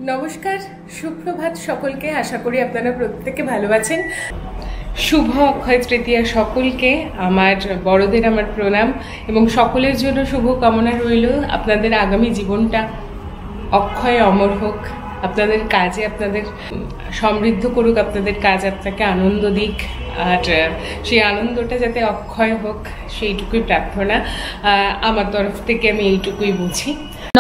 নমস্কার, সুপ্রভাত সকলকে। আশা করি আপনারা প্রত্যেকে ভালো আছেন। শুভ অক্ষয় তৃতীয়া সকলকে। আমার বড়দের আমার প্রণাম এবং সকলের জন্য শুভ কামনা রইল। আপনাদের আগামী জীবনটা অক্ষয় অমর হোক, আপনাদের কাজে আপনাদের সমৃদ্ধ করুক, আপনাদের কাজ আপনাকে আনন্দ দিক, আর সেই আনন্দটা যাতে অক্ষয় হোক সেইটুকুই প্রার্থনা। আমার তরফ থেকে আমি এইটুকুই বুঝি।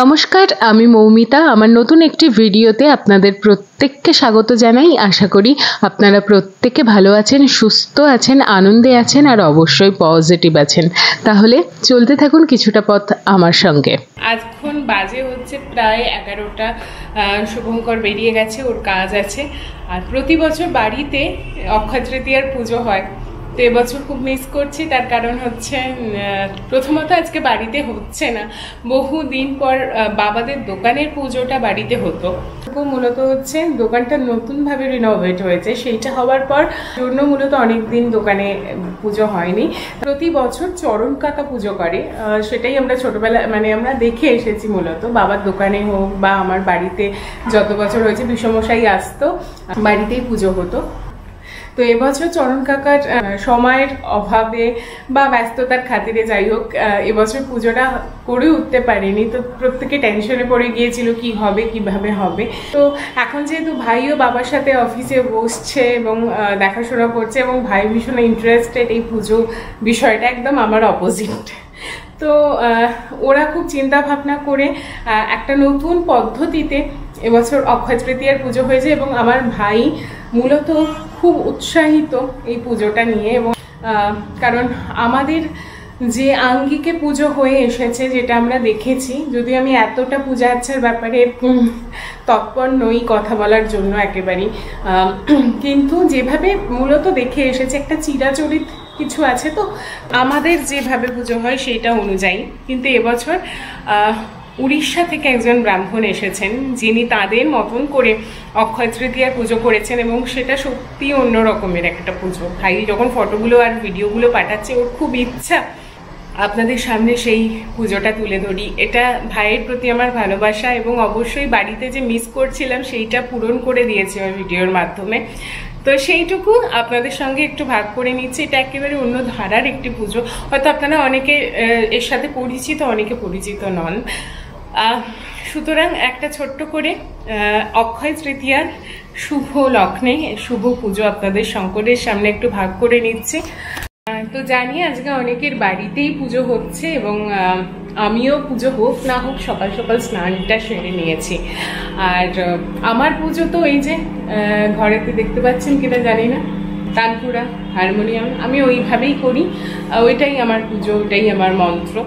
নমস্কার, আমি মৌমিতা। আমার নতুন একটি ভিডিওতে আপনাদের প্রত্যেককে স্বাগত জানাই। আশা করি আপনারা প্রত্যেকে ভালো আছেন, সুস্থ আছেন, আনন্দে আছেন আর অবশ্যই পজিটিভ আছেন। তাহলে চলতে থাকুন কিছুটা পথ আমার সঙ্গে। এখন বাজে হচ্ছে প্রায় 11টা। শুভঙ্কর বেরিয়ে গেছে, ওর কাজ আছে। আর প্রতি বছর বাড়িতে অক্ষয় তৃতীয়ার পুজো হয়, তো এবছর খুব মিস করছি। তার কারণ হচ্ছে প্রথমত আজকে বাড়িতে হচ্ছে না, বহু দিন পর বাবাদের দোকানের পুজোটা বাড়িতে হতো। মূলত হচ্ছে দোকানটা নতুনভাবে রিনোভেট হয়েছে, সেইটা হওয়ার পর জন্য মূলত অনেকদিন দোকানে পুজো হয়নি। প্রতি বছর চরণ কাকা পুজো করে, সেটাই আমরা ছোটবেলা আমরা দেখে এসেছি। মূলত বাবার দোকানে হোক বা আমার বাড়িতে যত বছর হয়েছে বিষমশাই আসতো, বাড়িতেই পুজো হতো। তো এবছর চরণ কাকার সময়ের অভাবে বা ব্যস্ততার খাতিরে যাই হোক এবছর পুজোটা করে উঠতে পারিনি। তো প্রত্যেকে টেনশনে পড়ে গিয়েছিল কি হবে, কিভাবে হবে। তো এখন যেহেতু ভাইও বাবার সাথে অফিসে বসছে এবং দেখাশোনা করছে এবং ভাই ভীষণ ইন্টারেস্টেড এই পুজো বিষয়টা, একদম আমার অপোজিট। তো ওরা খুব চিন্তা ভাবনা করে একটা নতুন পদ্ধতিতে এবছর অক্ষয় তৃতীয়ার পুজো হয়েছে এবং আমার ভাই মূলত খুব উৎসাহিত এই পুজোটা নিয়ে। এবং কারণ আমাদের যে আঙ্গিকে পুজো হয়ে এসেছে, যেটা আমরা দেখেছি, যদি আমি এতটা পূজা আচ্ছার ব্যাপারে তৎপর নই কথা বলার জন্য একেবারেই, কিন্তু যেভাবে মূলত দেখে এসেছে একটা চিরাচরিত কিছু আছে। তো আমাদের যেভাবে পুজো হয় সেইটা অনুযায়ী, কিন্তু এবছর উড়িষ্যা থেকে একজন ব্রাহ্মণ এসেছেন, যিনি তাদের মতন করে অক্ষয় তৃতীয়ার পুজো করেছেন এবং সেটা সত্যি অন্য রকমের একটা পুজো। ভাই যখন ফটোগুলো আর ভিডিওগুলো পাঠাচ্ছে, ওর খুব ইচ্ছা আপনাদের সামনে সেই পুজোটা তুলে ধরি। এটা ভাইয়ের প্রতি আমার ভালোবাসা এবং অবশ্যই বাড়িতে যে মিস করছিলাম সেইটা পূরণ করে দিয়েছে ওই ভিডিওর মাধ্যমে। তো সেইটুকু আপনাদের সঙ্গে একটু ভাগ করে নিচ্ছি। এটা একেবারে অন্য ধারার একটি পুজো, হয়তো আপনারা অনেকে এর সাথে পরিচিত, অনেকে পরিচিত নন। সুতরাং একটা ছোট্ট করে অক্ষয় তৃতীয়ার শুভ লগ্নে শুভ পুজো আপনাদের সকলের সামনে একটু ভাগ করে নিচ্ছি। তো জানি আজকে অনেকের বাড়িতেই পুজো হচ্ছে এবং আমিও পুজো হোক না হোক সকাল সকাল স্নানটা সেরে নিয়েছি। আর আমার পুজো তো এই যে ঘরেতে দেখতে পাচ্ছেন কিনা জানি না, তানপুরা হারমোনিয়াম, আমি ওইভাবেই করি। ওইটাই আমার পুজো, ওইটাই আমার মন্ত্র।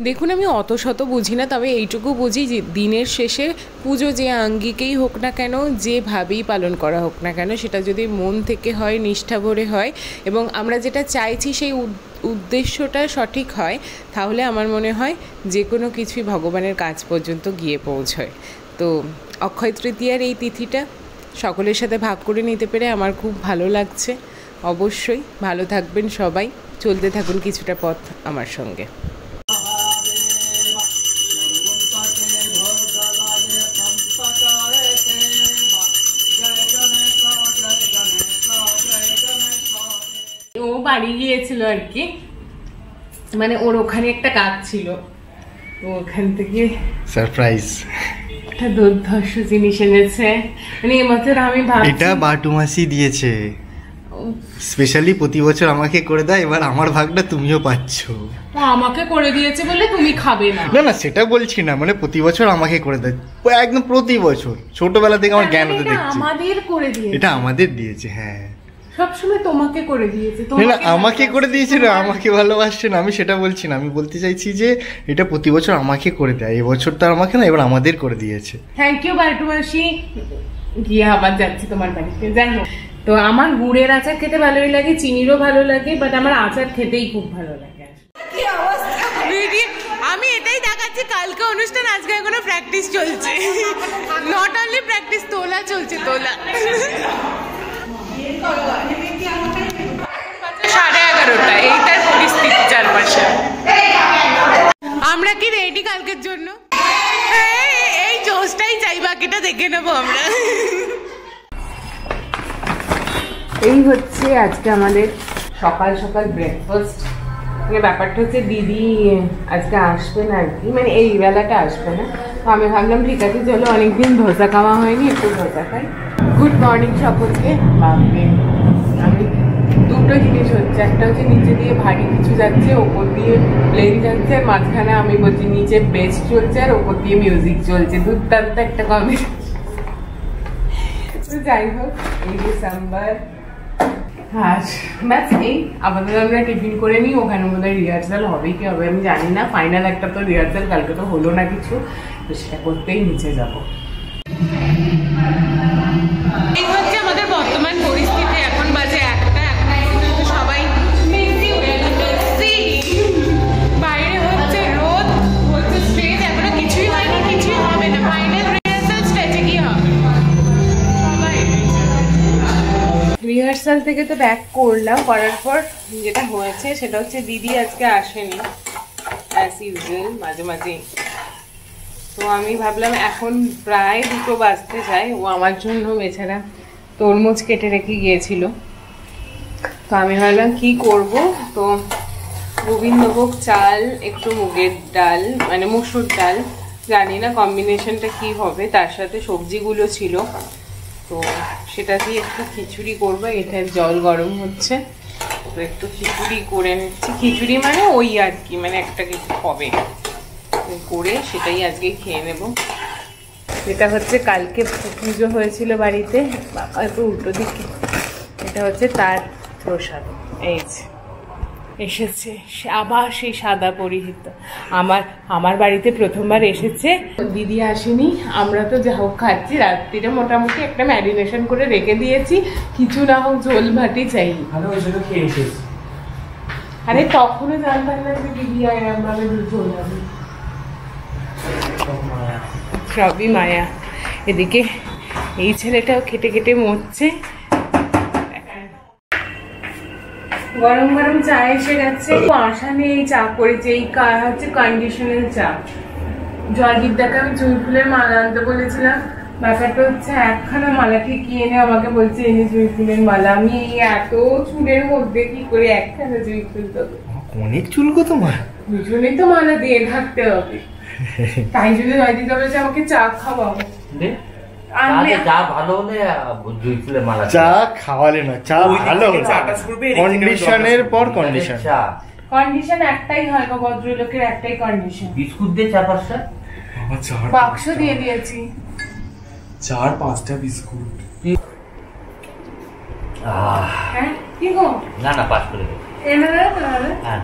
দেখুন, আমি অত শত বুঝি না, তবে এইটুকু বুঝি যে দিনের শেষে পুজো যে আঙ্গিকেই হোক না কেন, যেভাবেই পালন করা হোক না কেন, সেটা যদি মন থেকে হয়, নিষ্ঠা ভরে হয় এবং আমরা যেটা চাইছি সেই উদ্দেশ্যটা সঠিক হয়, তাহলে আমার মনে হয় যে কোনো কিছুই ভগবানের কাছ পর্যন্ত গিয়ে পৌঁছয়। তো অক্ষয় তৃতীয়ার এই তিথিটা সকলের সাথে ভাগ করে নিতে পেরে আমার খুব ভালো লাগছে। অবশ্যই ভালো থাকবেন সবাই, চলতে থাকুন কিছুটা পথ আমার সঙ্গে। ও বাড়ি গিয়েছিল আর কি, ওর ওখানে একটা কাজ ছিল, ওখান থেকে সারপ্রাইজ একটা দুর্ধর্ষ জিনিস এনেছে। এবছর আমি ভাবছি এটা বাটু মাসি দিয়েছে স্পেশালি, প্রতি বছর আমাকে করে দেয়, এবার আমার ভাগটা তুমিও পাচ্ছ। আমাকে করে দিয়েছে বলে তুমি খাবে না? না না, সেটা বলছি না, প্রতি বছর আমাকে করে দেয়, একদম প্রতি বছর ছোটবেলা থেকে আমার জ্ঞান হতে দেখছি। আমাদের করে দিয়েছে, এটা আমাদের দিয়েছে। হ্যাঁ, সবসময় তোমাকে করে দিয়েছে। না, আমাকে করে দিয়েছে না, আমাকে ভালোবাসছে না, আমি সেটা বলছি না। আমি বলতে চাইছি যে এটা প্রতি বছর আমাকে করে দেয়, এবছর তো আমাকে না, এবার আমাদের করে দিয়েছে। থ্যাংক ইউ বাটু মাসি। গিয়ে আবার যাচ্ছি তোমার বাড়িতে, যাই হোক। তো আমার গুড়ের আচার খেতে ভালোই লাগে, চিনিরও ভালো লাগে, বাট আমার আচার খেতেই খুব ভালো লাগে। আমি এটাই দেখাচ্ছি, কালকে অনুষ্ঠান, আজকে এখনো প্র্যাকটিস চলছে। নট অনলি প্র্যাকটিস, তোলা চলছে, তোলা। 11:30 এইটার পরিস্থিতি চারপাশে। আমরা কি রেডি কালকের জন্য? এই জোশটাই চাই, বাকিটা দেখে নেবো আমরা। এই হচ্ছে আজকে আমাদের সকাল সকাল ব্রেকফাস্ট। মানে ব্যাপারটা হচ্ছে দিদি আজকে আসবে না আর কি, মানে এই বেলাটা আসবে না। তো আমি ভাবলাম ঠিক আছে চলো, অনেকদিন ধোসা খাওয়া হয়নি, একটু ধোসা খাই। গুড মর্নিং সকলকে। আমি দুটো জিনিস হচ্ছে, একটা হচ্ছে নিচে দিয়ে ভারী কিছু যাচ্ছে, ওপর দিয়ে প্লেন যাচ্ছে, মাঝখানে আমি বলছি নিচে বেস চলছে আর ওপর দিয়ে মিউজিক চলছে, দুর্দান্ত একটা কম্বিনেশন। যাই হোক, এই ডিসেম্বর হ্যাঁ ব্যাস এই আপাতত আমরা টিফিন করে নিই। ওখানে বোধহয় রিহার্সাল হবে কি হবে আমি জানি না, ফাইনাল একটা তো রিহার্সাল কালকে তো হলো না কিছু, তো সেটা করতেই নিচে যাব। এই হচ্ছে আমাদের বর্তমান পরিস্থিতি। এখন বাজে 1টা, এখন সবাই বাইরে হচ্ছে রোদ, হচ্ছে স্টেজ, এখনো কিছুই হয়নি, কিছুই হবে না, ফাইনাল রিহার্সাল স্টেজে কি হবে। রিহার্সাল থেকে তো ব্যাক করলাম, করার পর যেটা হয়েছে সেটা হচ্ছে দিদি আজকে আসেনি অ্যাজ ইউজুয়াল, মাঝে মাঝে। তো আমি ভাবলাম এখন প্রায় 2টো বাজতে যায়, ও আমার জন্য বেচারা তরমুজ কেটে রেখে গিয়েছিল। তো আমি ভাবলাম কি করব, তো গোবিন্দভোগ চাল, একটু মুগের ডাল মানে মসুর ডাল, জানি না কম্বিনেশনটা কি হবে, তার সাথে সবজিগুলো ছিল, তো সেটা দিয়ে একটু খিচুড়ি করবো। এটার জল গরম হচ্ছে, তো একটু খিচুড়ি করে নিচ্ছি। খিচুড়ি মানে ওই আর কি, মানে একটা কিছু হবে করে সেটাই আজকে খেয়ে নেব। এটা হচ্ছে কালকে পুজো হয়েছিল বাড়িতে, বাবা একটু উল্টো দিকে, এটা হচ্ছে তার প্রসাদ। এই এসেছে আবার সেই সাদা পরিহিত, আমার বাড়িতে প্রথমবার এসেছে, দিদি আসেনি। আমরা তো যা হোক খাচ্ছি, রাত্রিরে মোটামুটি একটা ম্যারিনেশন করে রেখে দিয়েছি, কিছু না হোক ঝোল ভাটি চাই। আরে তখনও জানতাম না যে দিদি এরম ভাবে ঝোল হবে, সবই মায়া। এদিকে এই ছেলেটাও খেটে খেটে মরছে। গরম গরম চা এসে গেছে, আশা নেই চা করেছে, এই হচ্ছে কন্ডিশনাল চা। জয়দীপদাকে আমি চুল ফুলের মালা আনতে বলেছিলাম, ব্যাপারটা হচ্ছে একখানা মালা ঠিক কি এনে আমাকে বলছে এনে জুঁই ফুলের মালা। আমি এই এত চুলের মধ্যে কি করে একখানা জুঁই ফুল দেবো? অনেক চুল গো তোমার, দুজনেই তো মালা দিয়ে থাকতে হবে, তাই জন্য জয়দীপদা বলেছে আমাকে চা খাওয়াবো। চা ভালো হলে জুঁই ফুলের মালা, চা খাওয়ালে না, চা ভালো হলে কন্ডিশনের পর কন্ডিশন। কন্ডিশন একটাই হয় গো, ভদ্রলোকের একটাই কন্ডিশন। বিস্কুট দিয়ে 4-5টা বাক্স দিয়ে দিয়েছি, 4-5টা বিস্কুট। হ্যাঁ কি গো? না না, পাস করে দেবো। এনে দেবো তাহলে? হ্যাঁ,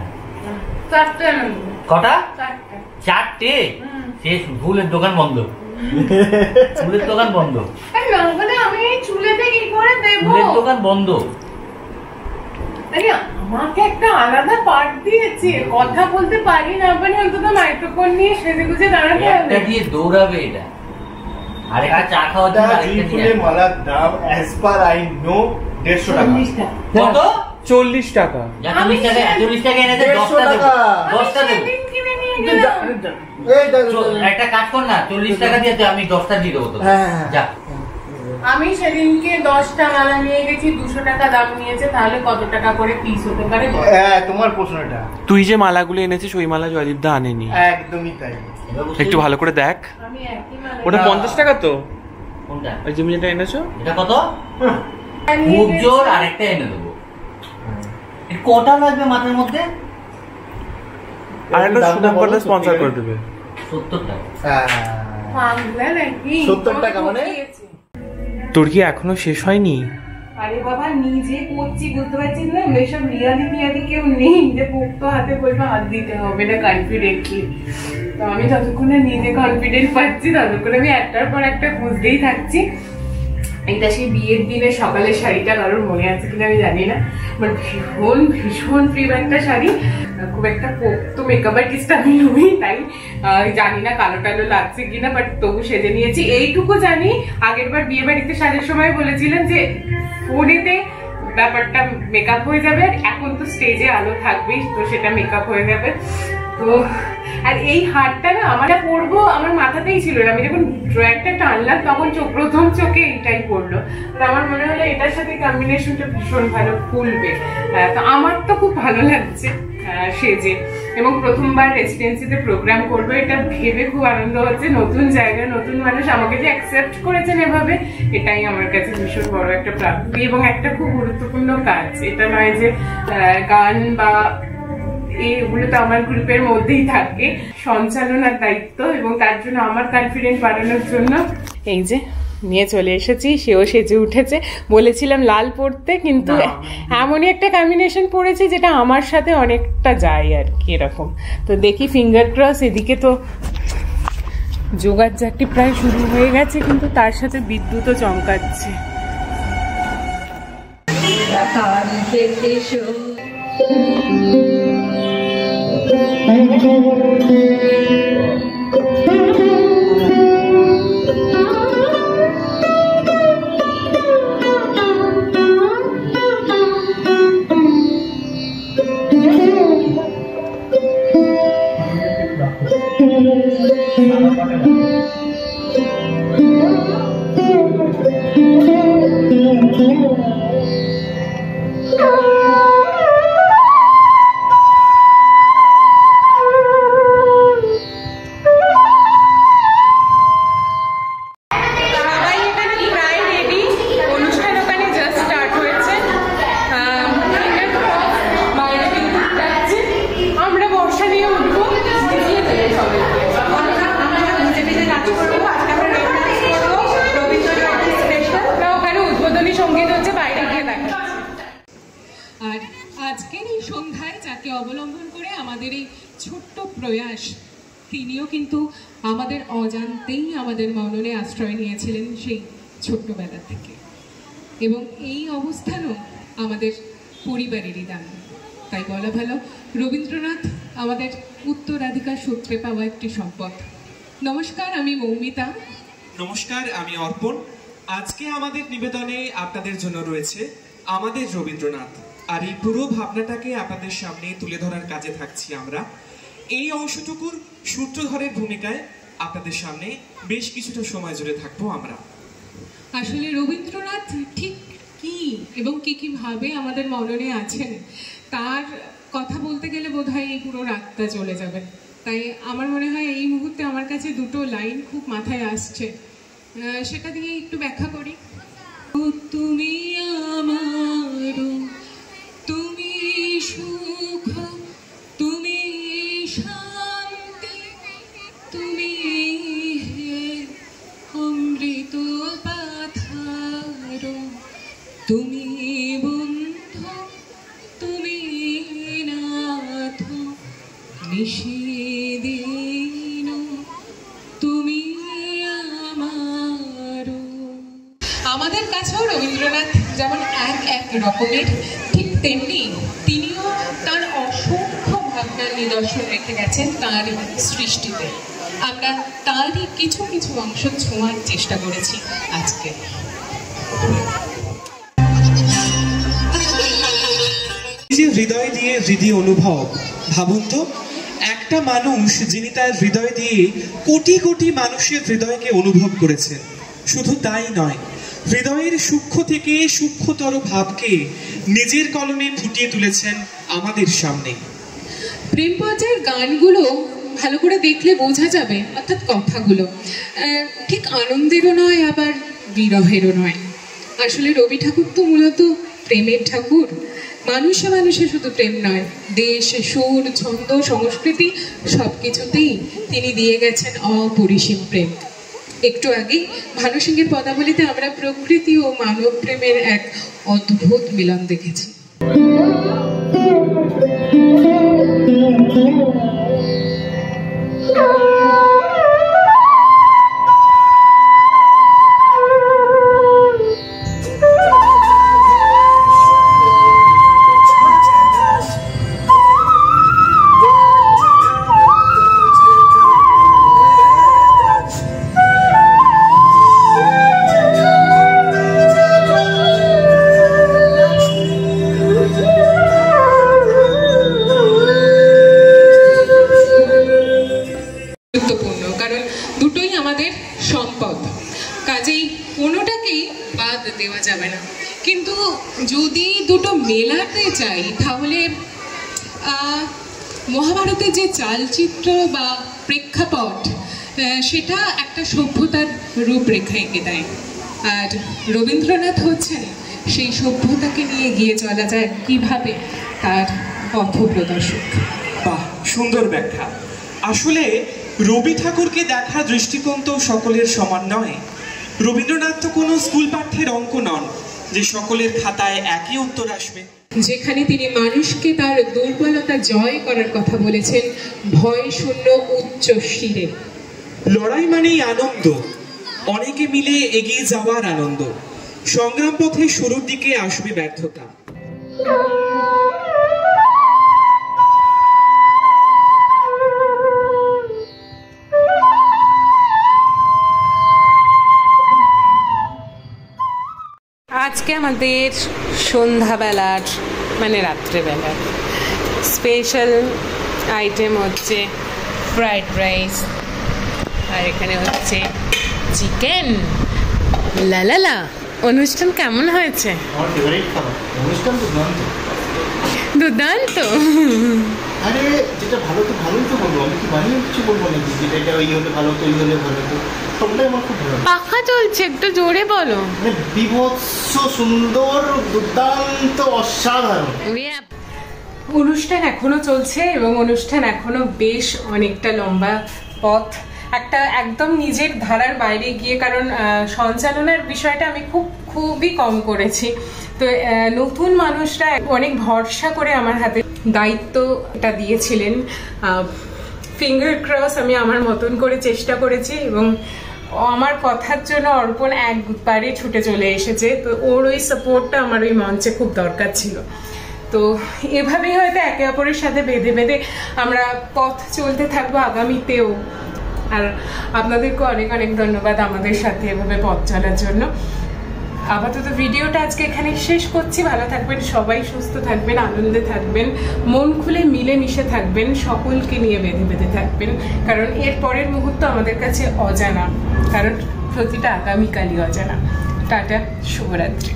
4টে এনে দেবো। কটা? 4টে। 4টে? শেষ, ফুলের দোকান বন্ধ, ফুলের দোকান বন্ধ। আমি চুলেতে কি করে দেবো? ফুলের দোকান বন্ধ। আমাকে একটা আলাদা পার্ট দিয়েছে, কথা বলতে পারি না, মানে অন্তত মাইক্রোফোন নিয়ে সেজে গুজে দাঁড়াতে হবে। একটা দিয়ে দৌড়াবে এটা, আর একটা চা খাওয়ার জন্য আরেকটা দিয়ে। মালার দাম as per I know 150 টাকা। কত? 40 টাকা। 40 টাকা এনে দে, 10টা দেবো, 10টা দেবো। একটা কাজ কর না, 40 টাকা দিয়ে আমি 10টা দিয়ে দেবো তো। যা। আমি সেদিনকে 10টা মালা নিয়ে গেছি, 200 টাকা দাম নিয়েছে, তাহলে কত টাকা করে পিস হতে পারে? তোমার প্রশ্নটা, তুই যে মালাগুলো এনেছিস ওই মালা জয়দীপদা আনেনি। একদমই তাই। একটু ভালো করে দেখ, আমি একই মালা। ওটা 50 টাকা তো? কোনটা? ওই যে যেটা এনেছো এটা কত? খুব জোর আরেকটা এনে দেবো। কটা লাগবে মাথার মধ্যে? আর একটা শুভঙ্করটা স্পন্সর করে দেবে। 70 টাকা। বাংলা নাকি? 70 টাকা মানে? তোর কি এখনো শেষ হয়নি? আরে বাবা, নিজে করছি, বুঝতে পারছিস না, এসব রিয়ালি কেউ নেই যে পোক্ত হাতে বলবে হাত দিতে হবে না কনফিডেন্টলি। তো আমি যতক্ষণ নিজে কনফিডেন্ট পাচ্ছি ততক্ষণ আমি একটার পর একটা বুঝতেই থাকছি। এটা সেই বিয়ের দিনে সকালের শাড়িটা, কারোর মনে আছে কিনা আমি জানি না, বাট ভীষণ ভীষণ প্রিয় একটা শাড়ি। খুব একটা পোক্ত মেকআপ আর্টিস্ট আমি নই, তাই জানি না কালো টালো লাগছে কিনা, বাট তবু সেজে নিয়েছি। এইটুকু জানি আগের বার বিয়ে বাড়িতে সাজার সময় বলেছিলেন যে ফোনেতে ব্যাপারটা মেকআপ হয়ে যাবে, আর এখন তো স্টেজে আলো থাকবেই, তো সেটা মেকআপ হয়ে যাবে। তো আর এই হারটা না আমার পরবো আমার মাথাতেই ছিল না, আমি যখন ড্রয়ারটা টানলাম তখন প্রথম চোখে এইটাই পড়লো। তো আমার মনে হলো এটার সাথে কম্বিনেশনটা ভীষণ ভালো ফুলবে। তো আমার তো খুব ভালো লাগছে সেজে, এবং প্রথমবার রেসিডেন্সিতে প্রোগ্রাম করবো, এটা ভেবে খুব আনন্দ হচ্ছে। নতুন জায়গা, নতুন মানুষ আমাকে যে অ্যাকসেপ্ট করেছেন এভাবে, এটাই আমার কাছে ভীষণ বড় একটা প্রাপ্তি এবং একটা খুব গুরুত্বপূর্ণ কাজ। এটা নয় যে গান বা এগুলো তো আমার গ্রুপের মধ্যেই থাকে, সঞ্চালনার দায়িত্ব, এবং তার জন্য আমার কনফিডেন্স বাড়ানোর জন্য এই যে নিয়ে চলে এসেছি। সেও সেজে উঠেছে, বলেছিলাম লাল পরতে, কিন্তু এমনই একটা কম্বিনেশন পরেছি যেটা আমার সাথে অনেকটা যায় আর কি এরকম। তো দেখি, ফিঙ্গার ক্রস। এদিকে তো যোগাযোগটি প্রায় শুরু হয়ে গেছে, কিন্তু তার সাথে বিদ্যুৎও চমকাচ্ছে। আর আজকের এই সন্ধ্যায় যাকে অবলম্বন করে আমাদের এই ছোট্ট প্রয়াস, তিনিও কিন্তু আমাদের অজান্তেই আমাদের মননে আশ্রয় নিয়েছিলেন সেই ছোট্টবেলা থেকে, এবং এই অবস্থানও আমাদের পরিবারেরই দান। তাই বলা ভালো, রবীন্দ্রনাথ আমাদের উত্তরাধিকার সূত্রে পাওয়া একটি সম্পদ। নমস্কার, আমি মৌমিতা। নমস্কার, আমি অর্পণ। আজকে আমাদের নিবেদনে আপনাদের জন্য রয়েছে আমাদের রবীন্দ্রনাথ, আর এই পুরো ভাবনাটাকে আপনাদের সামনে তুলে ধরার কাজে থাকছি আমরা। এই অংশটুকুর সূত্রধরের ভূমিকায় আপনাদের সামনে বেশ কিছুটা সময় জুড়ে থাকবো আমরা। আসলে রবীন্দ্রনাথ ঠিক কি এবং কি কি ভাবে আমাদের মননে আছেন, তার কথা বলতে গেলে বোধহয় এই পুরো রাতটা চলে যাবে। তাই আমার মনে হয় এই মুহূর্তে আমার কাছে দুটো লাইন খুব মাথায় আসছে, সেটা দিয়ে একটু ব্যাখ্যা করি। তুমি আমার, তুমি সুখ, তুমি শান্তি, তুমি অমৃত পাথার, তুমি বন্ধু, তুমি নাথ, নিশিদিন তুমি আমার। আমাদের কাছেও রবীন্দ্রনাথ যেমন এক রকমের, ঠিক তেমনি তিনিও তার অসংখ্য ভাবনার নিদর্শন রেখে গেছেন তার সৃষ্টিতে। আমরা তারই কিছু কিছু অংশ ছোঁয়ার চেষ্টা করেছি আজকে। হৃদয় দিয়ে হৃদয় অনুভব, ভাবুন তো, একটা মানুষ যিনি তার হৃদয় দিয়ে কোটি কোটি মানুষের হৃদয়কে অনুভব করেছেন। শুধু তাই নয়, হৃদয়ের সূক্ষ্ম থেকে সূক্ষ্মতর ভাবকে নিজের কলমে ফুটিয়ে তুলেছেন আমাদের সামনে। প্রেম পর্যায়ের গানগুলো ভালো করে দেখলে বোঝা যাবে, অর্থাৎ কথাগুলো ঠিক আনন্দেরও নয় আবার বিরহেরও নয়। আসলে রবি ঠাকুর তো মূলত প্রেমের ঠাকুর। মানুষে মানুষে শুধু প্রেম নয়, দেশ, সুর, ছন্দ, সংস্কৃতি সবকিছুতেই তিনি দিয়ে গেছেন অপরিসীম প্রেম। একটু আগেই ভানু সিংহের পদাবলিতে আমরা প্রকৃতি ও মানব প্রেমের এক অদ্ভুত মিলন দেখেছি। কিন্তু যদি দুটো মেলাতে চাই তাহলে মহাভারতের যে চালচিত্র বা প্রেক্ষাপট সেটা একটা সভ্যতার রূপরেখা এঁকে দেয়, আর রবীন্দ্রনাথ হচ্ছেন সেই সভ্যতাকে নিয়ে গিয়ে চলা যায় কিভাবে তার পথপ্রদর্শক। বাহ, সুন্দর ব্যাখ্যা। আসলে রবি ঠাকুরকে দেখার দৃষ্টিকোণ তো সকলের সমান নয়। রবীন্দ্রনাথ তো কোনো স্কুল পাঠ্যের অঙ্ক নন যে সকলের খাতায় একই উত্তর আসবে। যেখানে তিনি মানুষকে তার দুর্বলতা জয় করার কথা বলেছেন ভয় শূন্য উচ্চ শিরে। লড়াই মানেই আনন্দ, অনেকে মিলে এগিয়ে যাওয়ার আনন্দ। সংগ্রাম পথে শুরুর দিকে আসবে ব্যর্থতা। আজকে আমাদের সন্ধ্যাবেলার মানে রাত্রেবেলার স্পেশাল আইটেম হচ্ছে ফ্রাইড রাইস, আর এখানে হচ্ছে চিকেন। লালালা, অনুষ্ঠান কেমন হয়েছে? আমার ফেভারিট খাবার। অনুষ্ঠান তো দুর্দান্ত। আরে যেটা ভালো তো ভালোই তো বলবো, আমি কি বানিয়ে কিছু বলবো নাকি যেটা এটা ওই হলে ভালো তো ওই হলে ভালো তো, সবটাই আমার খুব ভালো। পাখা চলছে, একটু জোরে বলো। মানে বিভৎস সুন্দর দুর্দান্ত অসাধারণ। অনুষ্ঠান এখনো চলছে এবং অনুষ্ঠান এখনো বেশ অনেকটা লম্বা পথ, একটা একদম নিজের ধারার বাইরে গিয়ে, কারণ সঞ্চালনার বিষয়টা আমি খুবই কম করেছি। তো নতুন মানুষরা অনেক ভরসা করে আমার হাতে দায়িত্বটা দিয়েছিলেন। ফিঙ্গার ক্রস আমি আমার মতন করে চেষ্টা করেছি এবং আমার কথার জন্য অর্পণ একবারে ছুটে চলে এসেছে। তো ওর ওই সাপোর্টটা আমার ওই মঞ্চে খুব দরকার ছিল। তো এভাবেই হয়তো একে অপরের সাথে বেঁধে বেঁধে আমরা পথ চলতে থাকবো আগামীতেও। আর আপনাদেরকে অনেক অনেক ধন্যবাদ আমাদের সাথে এভাবে পথ চলার জন্য। আপাতত ভিডিওটা আজকে এখানে শেষ করছি। ভালো থাকবেন সবাই, সুস্থ থাকবেন, আনন্দে থাকবেন, মন খুলে মিলেমিশে থাকবেন, সকলকে নিয়ে বেঁধে বেঁধে থাকবেন, কারণ এর পরের মুহূর্ত আমাদের কাছে অজানা, কারণ প্রতিটা আগামীকালই অজানা। টাটা, শুভরাত্রি।